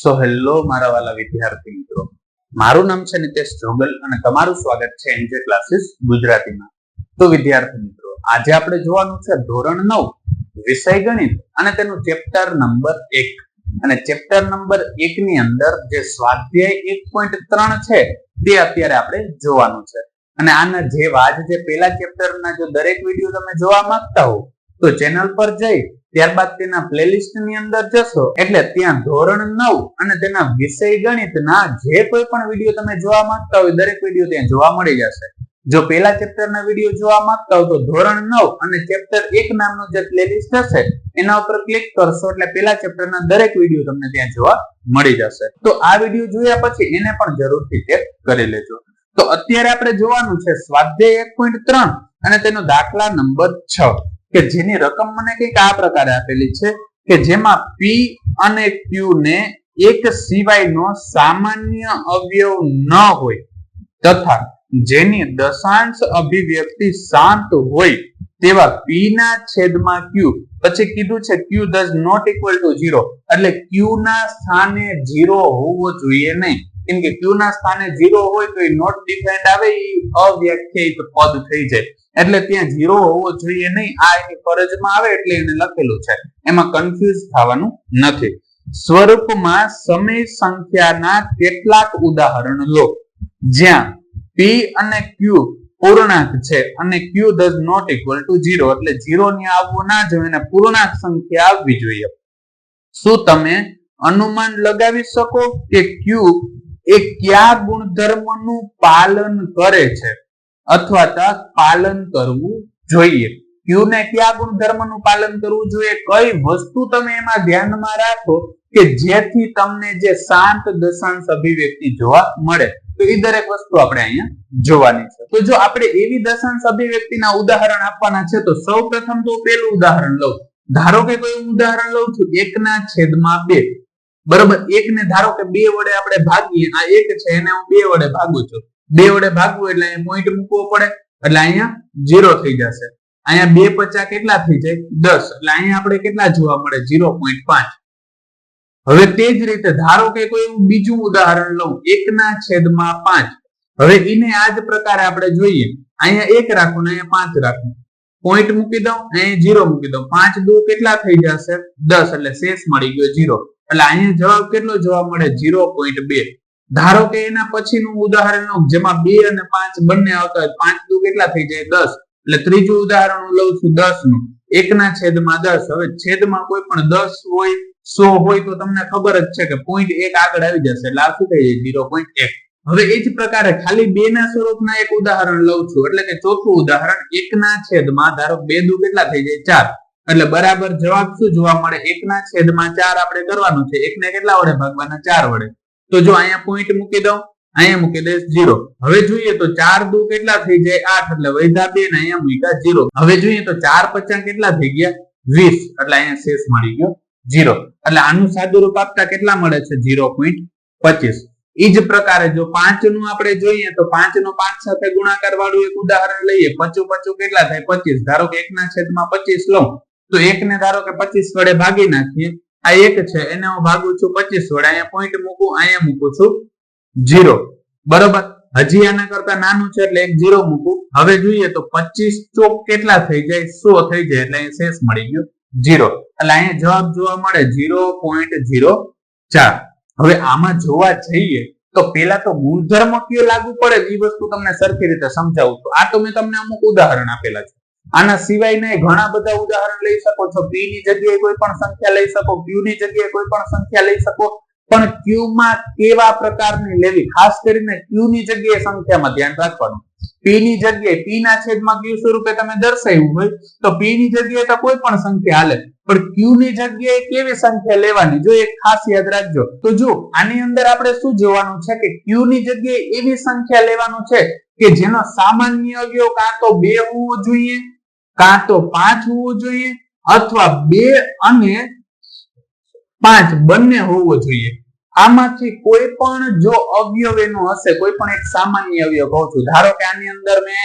So hello મારા વાલા વિદ્યાર્થી મિત્રો, મારું નામ છે નિતેશ જોગલ અને તમારું સ્વાગત છે એનજે ક્લાસીસ ગુજરાતીમાં. તો વિદ્યાર્થી મિત્રો, આજે આપણે જોવાનું છે ધોરણ 9 વિષય ગણિત અને તેનું ચેપ્ટર નંબર 1. અને ચેપ્ટર નંબર 1 ની અંદર જે સ્વાધ્યાય 1.3 છે તે અત્યારે આપણે જોવાનું છે. અને આના જેવા જ જે પહેલા ચેપ્ટરના જો દરેક વિડીયો તમે જોવા માંગતા હો તો ચેનલ પર જઈ ત્યારબાદ તેના પ્લેલિસ્ટ ની અંદર જશો એટલે ત્યાં ધોરણ 9 અને તેના વિષય ગણિતના જે કોઈ પણ વિડીયો તમે જોવા માંગતા હોય દરેક વિડીયો ત્યાં જોવા મળી જશે. જો પહેલા ચેપ્ટરના વિડીયો જોવા માંગતા હો તો ધોરણ 9 અને ચેપ્ટર 1 નામનું જે પ્લેલિસ્ટ હશે એના ઉપર ક્લિક કરશો એટલે પહેલા ચેપ્ટરના દરેક વિડીયો તમને ત્યાં જોવા મળી જશે. તો આ વિડીયો જોયા પછી એને પણ જરૂરથી ચેક કરી લેજો. તો અત્યારે આપણે જોવાનું છે સ્વાધ્યાય 1.3 અને તેનો દાખલા નંબર 6 કે જેની રકમ મને કંઈક આ પ્રકારે આપેલી છે કે જેમાં P અને Q ને એક સિવાયનો સામાન્ય અવયવ ન હોય તથા જેની દશાંશ અભિવ્યક્તિ શાંત હોય તેવા P ના છેદમાં Q, પછી કીધું છે Q does not equal to 0 એટલે Q ના સ્થાને 0 હોવો જોઈએ નહીં. કેમ કે Q ના સ્થાને 0 હોય તો એ નોટ ડિફાઇન્ડ આવે, એ અવ્યાખ્યાયિત પદ થઈ જાય એટલે ત્યાં 0 હોવો જોઈએ નહીં. આ એની ફરજમાં આવે એટલે એને લખેલું છે, એમાં કન્ફ્યુઝ થવાનું નથી. સ્વરૂપમાં સમય સંખ્યાના કેટલાક ઉદાહરણ લો જ્યાં P અને Q પૂર્ણાંક છે અને Q does not equal to 0 એટલે 0 ની આવવું ના જોઈએ અને પૂર્ણાંક સંખ્યા આવવી જોઈએ. શું તમે અનુમાન લગાવી શકો કે Q એ કયા ગુણધર્મનું પાલન કરે છે અથવા તો પાલન કરવું જોઈએ? Q ને કયા ગુણધર્મનું પાલન કરવું જોઈએ? કઈ વસ્તુ તમે એમાં ધ્યાનમાં રાખો કે જેથી તમને જે શાંત દશાંશ અભિવ્યક્તિ જોવા મળે? તો એ દરેક વસ્તુ આપણે અહીંયા જોવાની છે. તો જો આપણે એવી દશાંશ અભિવ્યક્તિના ઉદાહરણ આપવાના છે તો સૌપ્રથમ તો પેલું ઉદાહરણ લઉં. ધારો કે કોઈ ઉદાહરણ લઉં છું 1/2. બરોબર, 1 ને ધારો કે 2 વડે આપણે ભાગીએ, આ 1 છે એને હું 2 વડે ભાગું છું. 2 વડે ભાગવું એટલે અહીંયા પોઈન્ટ મૂકવો પડે એટલે અહીંયા 0 થઈ જશે. અહીંયા 2 50 કેટલા થઈ જાય? 10 એટલે અહીંયા આપણે કેટલા જોવા મળે? 0.5. હવે તે જ રીતે ધારો કે કોઈ બીજું ઉદાહરણ લઉં 1/5. હવે એને આ જ પ્રકારે આપણે જોઈએ. અહીંયા 1 રાખું ને અહીંયા 5 રાખું, પોઈન્ટ મૂકી દઉં, અહીંયા 0 મૂકી દઉં. 5 2 કેટલા થઈ જશે? 10 એટલે શેષ મળી ગયો 0. એટલે અહીંયા જવાબ કેટલો જોવા મળે? 0.2. ધારો કે એના પછીનું ઉદાહરણ લઉં જેમાં 2 અને 5 બંને આવતા હોય, 5 2 કેટલા થઈ જાય? 10. એટલે ત્રીજું ઉદાહરણ હું લઉં છું 10 નું, 1/10. હવે છેદમાં કોઈ પણ 10 હોય 100 હોય તો તમને ખબર જ છે કે પોઈન્ટ 1 આગળ આવી જશે એટલે આ શું થઈ જાય? 0.1. હવે એ જ પ્રકારે ખાલી 2 ના સ્વરૂપના એક ઉદાહરણ લઉં છું એટલે કે ચોથું ઉદાહરણ 1/, ધારો 2 2 કેટલા થઈ જાય? 4. એટલે બરાબર જવાબ શું જોવા મળે? 1/4 આપણે કરવાનું છે. 1 ને કેટલા વડે ભાગવાના? 4 વડે. તો જો અહીંયા પોઈન્ટ મૂકી દઉં, અહીંયા મૂકી દઈશ 0. હવે જોઈએ તો 4 2 કેટલા થઈ જાય? 8 એટલે વૈધા 2 ને અહીંયા મૂક્યા 0. હવે જોઈએ તો 4 50 કેટલા થઈ ગયા? 20 એટલે અહીંયા શેષ મળી ગયો 0. એટલે આનું સાદુરૂપ આપતા કેટલા મળે છે? 0.25. એ જ પ્રકારે જો 5 નું આપણે જોઈએ તો 5 નો 5 સાથે ગુણાકાર વાળું એક ઉદાહરણ લઈએ. 5 5 કેટલા થાય? 25. ધારો કે 1/25 લઉં તો 1 ને ધારો કે 25 વડે ભાગી નાખીએ. આ 1 છે એને હું ભાગું છું 25 વડે, અહીંયા પોઈન્ટ મૂકું, અહીંયા મૂકું છું 0. બરોબર, હજી આના કરતા નાનું છે એટલે 1 0 મૂકું. હવે જોઈએ તો 25 ચોક કેટલા થઈ જાય? 100 થઈ જાય એટલે અહીંયા શેષ મળી ગયો 0. એટલે અહીંયા જવાબ જોવા મળે 0.04. હવે આમાં જોવા જઈએ તો પેલા તો ગુણધર્મ કયો લાગુ પડે એ વસ્તુ તમને સરખી રીતે સમજાવું છું. આ તો મેં તમને અમુક ઉદાહરણ આપેલા છે. આના સિવાયના ઘણા બધા ઉદાહરણ લઈ શકો છો. P ની જગ્યાએ કોઈ પણ સંખ્યા લઈ શકો, Q ની જગ્યાએ કોઈ પણ સંખ્યા લઈ શકો, પણ Q માં કેવા પ્રકારની લેવી, ખાસ કરીને Q ની જગ્યાએ સંખ્યામાં ધ્યાન રાખવાનું. P ની જગ્યાએ P ના છેદમાં Q સ્વરૂપે તમે દર્શાવ્યું હોય તો P ની જગ્યાએ તો કોઈ પણ સંખ્યા હાલે, પણ Q ની જગ્યાએ કેવી સંખ્યા લેવાની જો એક ખાસ યાદ રાખજો. તો જો આની અંદર આપણે શું જોવાનું છે કે Q ની જગ્યાએ એવી સંખ્યા લેવાનું છે કે જેનો સામાન્ય અવયવ કાં તો 2 હોવો જોઈએ, કાં તો 5 હોવો જોઈએ અથવા 2 અને 5 બંને હોવો જોઈએ. આમાંથી કોઈ પણ જો અવયવ એનો હશે, કોઈ પણ એક સામાન્ય અવયવ કહું છું. ધારો કે આની અંદર મેં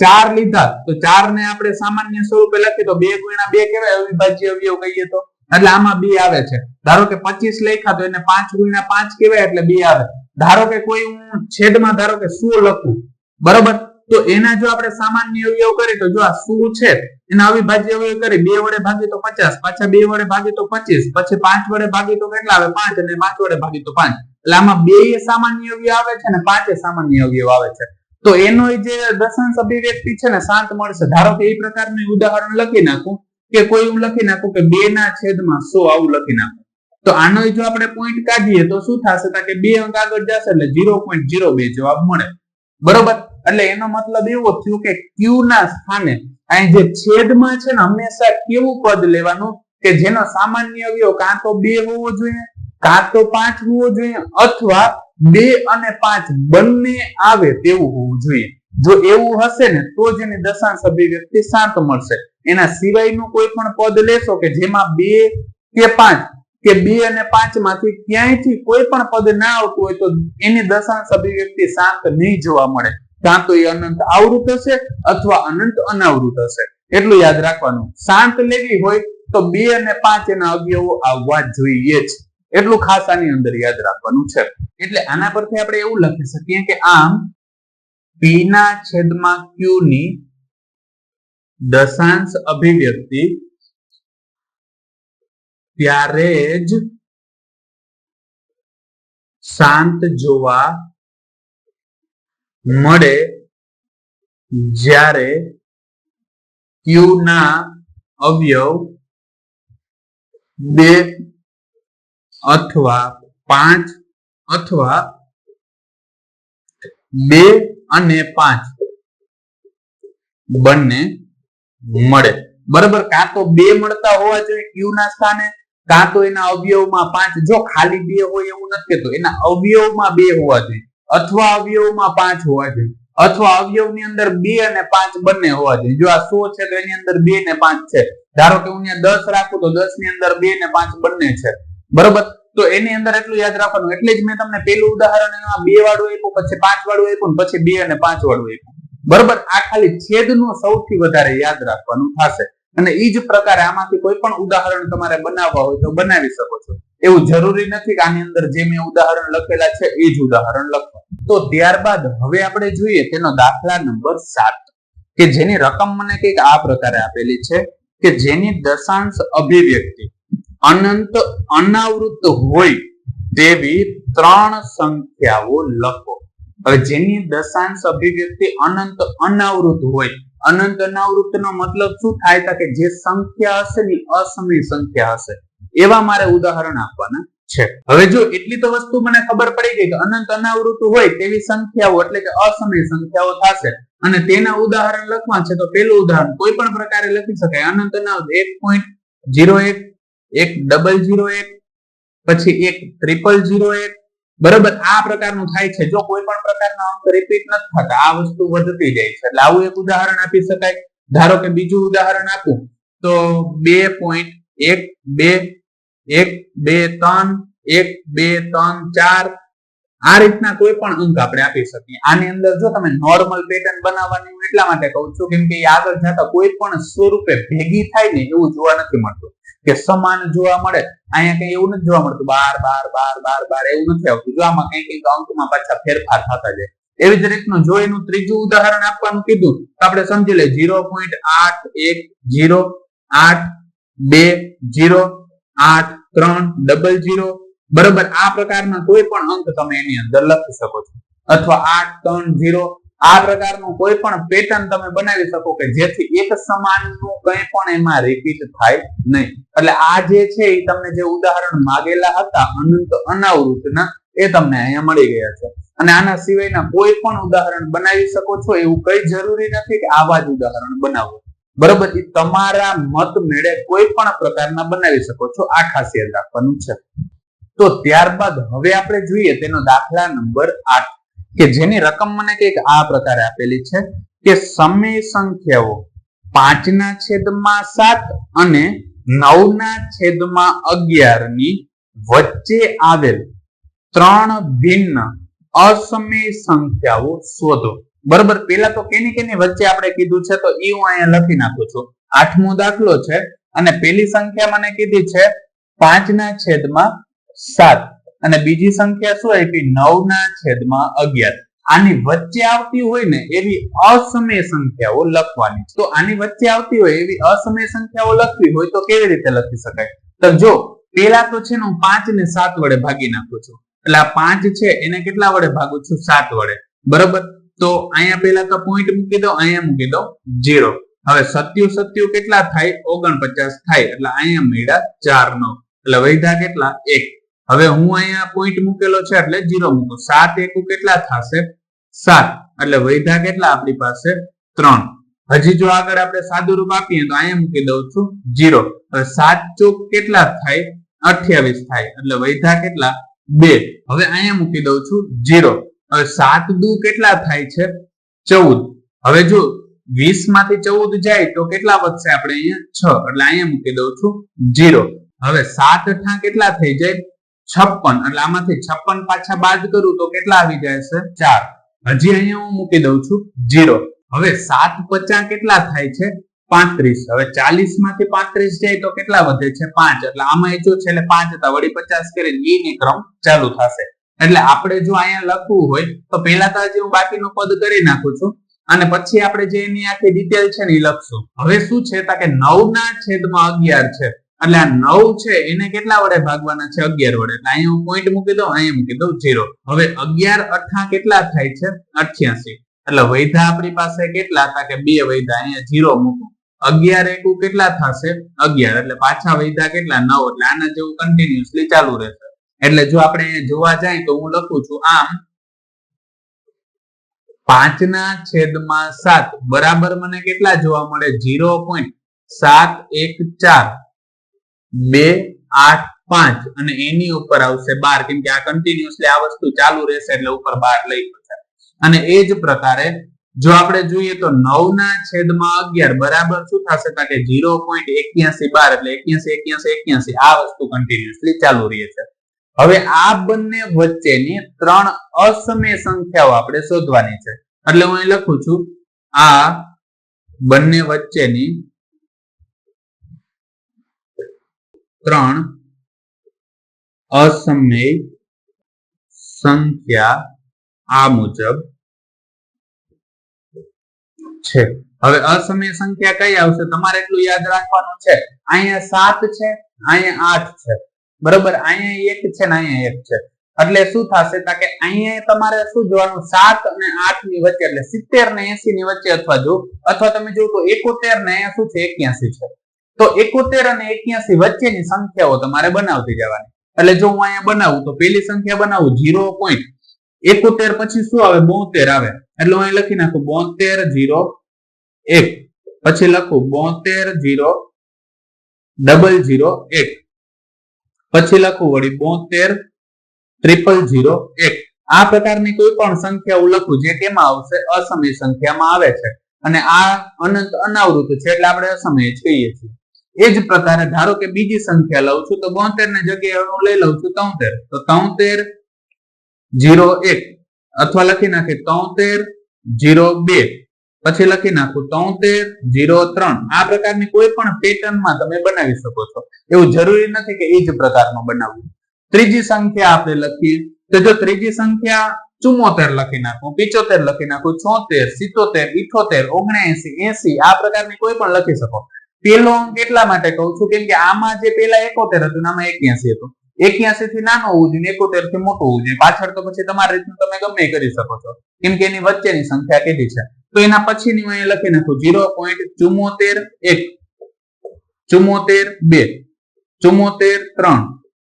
4 લીધા તો 4 ને આપણે સામાન્ય સ્વરૂપે લખીએ તો 2 × 2 કેવાય? અવિભાજ્ય અવયવ કહીએ તો એટલે આમાં 2 આવે છે. ધારો કે 25 લખ્યા તો એને 5 ગુણ્યા 5 કહેવાય એટલે 2 આવે. ધારો કે કોઈ હું છેદમાં ધારો કે 100 લખું, બરોબર, તો એના જો આપણે સામાન્ય અવયવ કરીએ તો જો આ 100 છે એના અવિભાજ્ય અવયવ કરી 2 વડે ભાગીએ તો 50, પાછા 2 વડે ભાગીએ તો 25, પછી 5 વડે ભાગીએ તો કેટલા આવે 5 અને 5 વડે ભાગીએ તો 5. એટલે આમાં 2 એ સામાન્ય અવયવ આવે છે અને 5 એ સામાન્ય અવયવ આવે છે. તો એનો જે દશાંશ અભિવ્યક્તિ છે ને શાંત મળશે. ધારો કે એ પ્રકારનું ઉદાહરણ લખી નાખું કે કોઈ હું લખી નાખું કે 2 ના છેદમાં 100 આવું લખી નાખું. તો આનો જો આપણે પોઈન્ટ કાઢીએ તો શું થશે કે 2 અંક આગળ જશે એટલે 0.02 જવાબ મળે, બરોબર. એટલે એનો મતલબ એવો થયો કે q ના સ્થાને અહીં જે છેદમાં છે ને હંમેશા કેવું પદ લેવાનું કે જેનો સામાન્ય અવયવ કાં તો 2 હોવો જોઈએ, કાં તો 5 હોવો જોઈએ, અથવા 2 અને 5 બંને આવે તેવું હોવું જોઈએ. જો એવું હશે ને તો જ એની દશાંશ અભિવ્યક્તિ શાંત મળશે. એના સિવાયનું કોઈ પણ પદ લેશો કે જેમાં 2 કે 5 કે 2 અને 5 માંથી ક્યાંયથી કોઈ પણ પદ ના આવતું હોય તો એની દશાંશ અભિવ્યક્તિ શાંત નહીં જોવા મળે. કાં તો એ અનંત આવૃત હશે અથવા અનંત અનાવૃત હશે. એટલું યાદ રાખવાનું. શાંત લેવી હોય તો 2 અને 5 એના અવયવો આવવા જોઈએ જ. એટલું ખાસ આની અંદર યાદ રાખવાનું છે. એટલે આના પરથી આપણે એવું લખી શકીએ કે આમ p ના છેદમાં q ની દશાંશ અભિવ્યક્તિ ત્યારે જ શાંત જોવા મળે જ્યારે q ના અવયવ 2 અથવા 5 અથવા 2 અને 5 બંને મળે, બરાબર. કાં તો 2 મળતા હોવા જોઈએ q ના સ્થાને, કાં તો એના અવયવમાં 5. જો ખાલી 2 હોય એવું નથી કહેતો, એના અવયવમાં 2 હોવા જોઈએ અથવા અવયવમાં 5 હોવા જોઈએ અથવા અવયવની અંદર 2 અને 5 બંને હોવા જોઈએ. જો આ 100 છે તો એની અંદર 2 ને 5 છે. ધારો કે હું અહીંયા 10 રાખું તો 10 ની અંદર 2 ને 5 બંને છે, બરોબર. તો એની અંદર એટલું યાદ રાખવાનું. એટલે જ મેં તમને પેલું ઉદાહરણ એમાં 2 વાળું આપ્યું, પછી 5 વાળું આપ્યું, પછી 2 અને 5 વાળું આપ્યું, બરોબર. આ ખાલી છેદનું સૌથી વધારે યાદ રાખવાનું થશે. અને એ જ પ્રકારે આમાંથી કોઈ પણ ઉદાહરણ તમારે બનાવવા હોય તો બનાવી શકો છો. એવું જરૂરી નથી કે આની અંદર જે મેં ઉદાહરણ લખેલા છે એ જ ઉદાહરણ લખવા. તો ત્યારબાદ હવે આપણે જોઈએ તેનો દાખલા નંબર 7 કે જેની રકમ મને કંઈક આ પ્રકારે આપેલી છે કે જેની દશાંશ અભિવ્યક્તિ અનંત અનાવૃત હોય તેવી 3 સંખ્યાઓ લખો. હવે જેની દશાંશ અભિવ્યક્તિ અનંત અનાવૃત હોય, અનંત અનાવૃત નો મતલબ શું થાય કે જે સંખ્યા હશે ને અસમય સંખ્યા હશે એવા મારે ઉદાહરણ આપવાના છે. હવે જો એટલી તો વસ્તુ મને ખબર પડી ગઈ કે અનંત અનાવૃત હોય તેવી સંખ્યાઓ એટલે કે અસમય સંખ્યાઓ થશે અને તેના ઉદાહરણ લખવા છે. તો પેલું ઉદાહરણ કોઈ પણ પ્રકારે લખી શકાય. અનંત અનાવૃત 1.01 1.001 પછી 1.001, બરોબર. આ પ્રકારનું થાય છે. જો કોઈ પણ પ્રકારના અંક રિપીટ નથી થતા આ વસ્તુ વધતી જાય છે. એટલે આવું એક ઉદાહરણ આપી શકાય. ધારો કે બીજું ઉદાહરણ આપું તો 2.1 2 1 2 3 1 2 3 4 આ રીતના કોઈ પણ અંક આપણે આપી શકીએ. આની અંદર જો તમે નોર્મલ પેટર્ન બનાવવાની હું એટલા માટે કહું છું કેમ કે આગળ જતા કોઈ પણ સ્વરૂપે ભેગી થાય ને એવું જોવા નથી મળતું કે સમાન જોવા મળે. અહીંયા કઈ એવું નથી જોવા મળતું 12 12 12 12 એવું નથી આવતું. જો આમાં કઈ અંકમાં પાછા ફેરફાર થતા જાય. એવી જ રીતનું જો એનું ત્રીજું ઉદાહરણ આપવાનું કીધું તો આપણે સમજી લે 0.810 8 2 0 8 3 00, બરોબર. આ પ્રકારના કોઈ પણ અંક તમે એની અંદર લખી શકો છો અથવા 8 3 0 આ પ્રકારનું કોઈ પણ પેટર્ન તમે બનાવી શકો કે જેથી એક સમાનનું કંઈ પણ એમાં રિપીટ થાય નહીં. એટલે આ જે છે એ તમને જે ઉદાહરણ માંગેલા હતા અનંત અનાવૃતના એ તમને અહીંયા મળી ગયા છે. અને આના સિવાયના કોઈ પણ ઉદાહરણ બનાવી શકો છો. એવું કઈ જરૂરી નથી કે આવા જ ઉદાહરણ બનાવો, બરોબર. એ તમારા મત મેળે કોઈ પણ પ્રકારના બનાવી શકો છો. આ ખાસ યાદ રાખવાનું છે. તો ત્યારબાદ હવે આપણે જોઈએ તેનો દાખલા નંબર 8 કે જેની રકમ મને કંઈક આ પ્રકારે આપેલી છે કે સમય સંખ્યાઓ 5/7 અને 9/11 ની વચ્ચે આવેલ 3 ભિન્ન અસમય સંખ્યાઓ શોધો, બરોબર. પેલા તો કેની વચ્ચે આપણે કીધું છે તો એ હું અહીંયા લખી નાખું છું. 8મો દાખલો છે અને પેલી સંખ્યા મને કીધી છે 5/7 અને બીજી સંખ્યા શું આપી 9/11. આની વચ્ચે આવતી હોય ને એવી અસમય સંખ્યાઓ લખવાની. તો આની વચ્ચે આવતી હોય એવી અસમય સંખ્યાઓ લખવી હોય તો કેવી રીતે લખી શકાય? તો જો પેલા તો છે ને હું 5 ને 7 વડે ભાગી નાખું છું. એટલે આ 5 છે એને કેટલા વડે ભાગું છું? 7 વડે. બરોબર. તો અહીંયા પેલા તો પોઈન્ટ મૂકી દો, અહીંયા મૂકી દો 0. હવે 7 કેટલા થાય? 49 થાય. એટલે અહીંયા મળ્યા 4 9. એટલે વધ્યા કેટલા? 1. હવે હું અહીંયા પોઈન્ટ મૂકેલો છે એટલે 0 મૂકું. 7 એકુ કેટલા થશે? 7. એટલે વધ્યા કેટલા આપણી પાસે? 3. હજી જો આગળ આપણે સાદું રૂપ આપીએ તો અહીંયા મૂકી દઉં છું 0. હવે 7 ચોક કેટલા થાય? 28 થાય. એટલે વધ્યા કેટલા? 2. હવે અહીંયા મૂકી દઉં છું 0. હવે 7 દુ કેટલા થાય છે? 14. હવે જો 20 માંથી 14 જાય તો કેટલા વધશે? આપણે અહીંયા 6. એટલે અહીંયા મૂકી દઉં છું 0. હવે 7 ઠા કેટલા થઈ જાય? 56. એટલે આમાંથી 56 પાછા બાદ કરું તો કેટલા આવી જાય છે? 4. હજી અહીંયા હું મૂકી દઉં છું 0. હવે 7 50 કેટલા થાય છે? 35. હવે 40 માંથી 35 જાય તો કેટલા વધે છે? 5. એટલે આમાં જો છે એટલે 5 હતા વળી 50 કરીને ઈ ક્રમ ચાલુ થશે. એટલે આપણે જો અહીંયા લખવું હોય તો પહેલા તો હજી હું બાકીનું પદ કરી નાખું છું અને પછી આપણે જે એની આખી ડિટેલ છે ને એ લખશું. હવે શું છે કે 9/11 છે. એટલે આ 9 છે એને કેટલા વડે ભાગવાના છે? 11 વડે. એટલે અહીંયા હું પોઈન્ટ મૂકી દઉં, અહીંયા મૂકી દઉં 0. હવે 11 અઠા કેટલા થાય છે? 88. એટલે વૈધા આપણી પાસે કેટલા હતા કે 2 વૈધા. અહીંયા 0 મૂકું. 11 એકુ કેટલા થશે? 11. એટલે પાછા વૈધા કેટલા? 9. એટલે આના જેવું કન્ટિન્યુઅસલી ચાલુ રહેશે. એટલે જો આપણે જોવા જાય તો હું લખું છું આમ 5/7 બરાબર મને કેટલા જોવા મળે? 0.714 285 અને એની ઉપર આવશે 12 કેમ કે આ કન્ટિન્યુઅસલી આ વસ્તુ ચાલુ રહેશે એટલે ઉપર 12 લઈ પડશે. અને એ જ પ્રકારે જો આપણે જોઈએ તો 9/11 બરાબર શું થશે? કે 0.8112 એટલે 81 આ વસ્તુ કન્ટિન્યુઅસલી ચાલુ રહે છે. હવે આ બંને વચ્ચેની 3 અસમય સંખ્યાઓ આપણે શોધવાની છે. એટલે હું અહીં લખું છું આ બંને વચ્ચેની 3 અસમય સંખ્યા આ મુજબ છે. હવે અસમય સંખ્યા કઈ આવશે? તમારે એટલું યાદ રાખવાનું છે. અહીંયા 7 છે, અહીંયા 8 છે. બરોબર. અહીંયા 1 છે ને અહીંયા 1 છે. એટલે શું થશે કે અહીંયા તમારે શું જોવાનું? 7 અને 8 ની વચ્ચે એટલે 70 ને 80 ની વચ્ચે અથવા તમે જો તો 71 ને અહીંયા શું છે? 81 છે. તો 71 અને 81 વચ્ચેની સંખ્યાઓ તમારે બનાવતી જવાની. એટલે જો હું અહીંયા બનાવું તો પેલી સંખ્યા બનાવું 0.71 પછી શું આવે? 72 આવે. એટલે હું અહીં લખી નાખું 7201 પછી લખું 720001 પછી લખું વળી 72001. આ પ્રકારની કોઈ પણ સંખ્યા હું લખું જે કેમાં આવશે? અસમય સંખ્યામાં આવે છે. અને આ અનંત અનાવૃત છે એટલે આપણે અસમય જ કહીએ છીએ. એ જ પ્રકારે ધારો કે બીજી સંખ્યા લઉં છું તો 72 ની જગ્યાએ હું લઈ લઉં છું 73. તો 7301 અથવા લખી નાખી 7302 પછી લખી નાખું 7303. આ પ્રકારની કોઈ પણ પેટર્નમાં તમે બનાવી શકો છો. એવું જરૂરી નથી કે એ જ પ્રકારનો બનાવવું. ત્રીજી સંખ્યા આપણે લખીએ તો જો ત્રીજી સંખ્યા 74 લખી નાખું, 75 લખી નાખું, 76 77 78 79 80 આ પ્રકારની કોઈ પણ લખી શકો. પેલો અંક એટલા માટે કહું છું કેમ કે આમાં જે પેલા 71 હતું આમાં 81 હતું. 81 થી નાનો હોવું જોઈએ, 71 થી મોટો હોવું જોઈએ. પાછળ તો પછી તમારી રીતનું તમે ગમે કરી શકો છો કેમ કે એની વચ્ચેની સંખ્યા કેટલી છે. તો એના પછીની હું અહીંયા લખી નાખું 0.741 742 743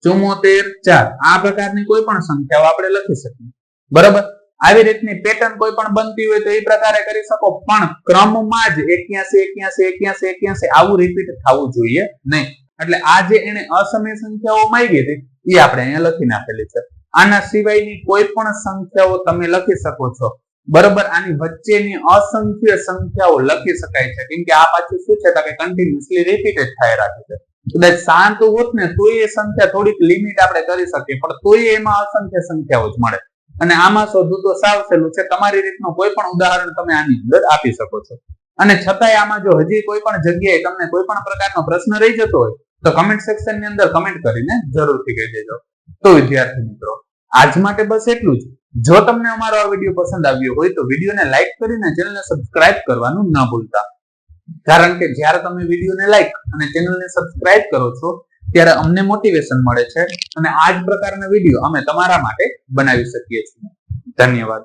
744 આ પ્રકારની કોઈ પણ સંખ્યાઓ આપણે લખી શકીએ. બરાબર. આવી રીતની પેટર્ન કોઈ પણ બનતી હોય તો એ પ્રકારે કરી શકો, પણ ક્રમમાં જ 81 81 81 81 આવું રિપીટ થવું જોઈએ નહીં. એટલે આ જે એને અસમય સંખ્યાઓ માંગી હતી એ આપણે અહીંયા લખી નાખેલી છે. આના સિવાયની કોઈ પણ સંખ્યાઓ તમે લખી શકો છો. બરોબર. આની વચ્ચેની અસંખ્ય સંખ્યાઓ લખી શકાય છે કેમ કે આ પાછું શું છે કે કન્ટિન્યુઅસલી રિપીટેડ થાય રાખે છે. કદાચ શાંત હોત ને તો એ સંખ્યા થોડીક લિમિટ આપણે કરી શકીએ, પણ તોય એમાં અસંખ્ય સંખ્યાઓ જ મળે. અને આમાં શોધવું તો સાવ સહેલું છે. તમારી રીતનું કોઈ પણ ઉદાહરણ તમે આની અંદર આપી શકો છો. અને છતાંય આમાં જો હજી કોઈ પણ જગ્યાએ તમને કોઈ પણ પ્રકારનો પ્રશ્ન રહી જતો હોય તો કમેન્ટ સેક્શન ની અંદર કમેન્ટ કરીને જરૂરથી કહી દેજો. તો વિદ્યાર્થી મિત્રો આજ માટે બસ એટલું જ. જો તમને અમારો આ વિડીયો પસંદ આવ્યો હોય તો વિડીયોને લાઈક કરીને ચેનલને સબસ્ક્રાઇબ કરવાનું ન ભૂલતા, કારણ કે જ્યારે તમે વિડીયોને લાઈક અને ચેનલને સબસ્ક્રાઇબ કરો છો ત્યારે અમને મોટિવેશન મળે છે અને આ જ પ્રકારના વિડીયો અમે તમારા માટે બનાવી શકીએ છીએ. ધન્યવાદ.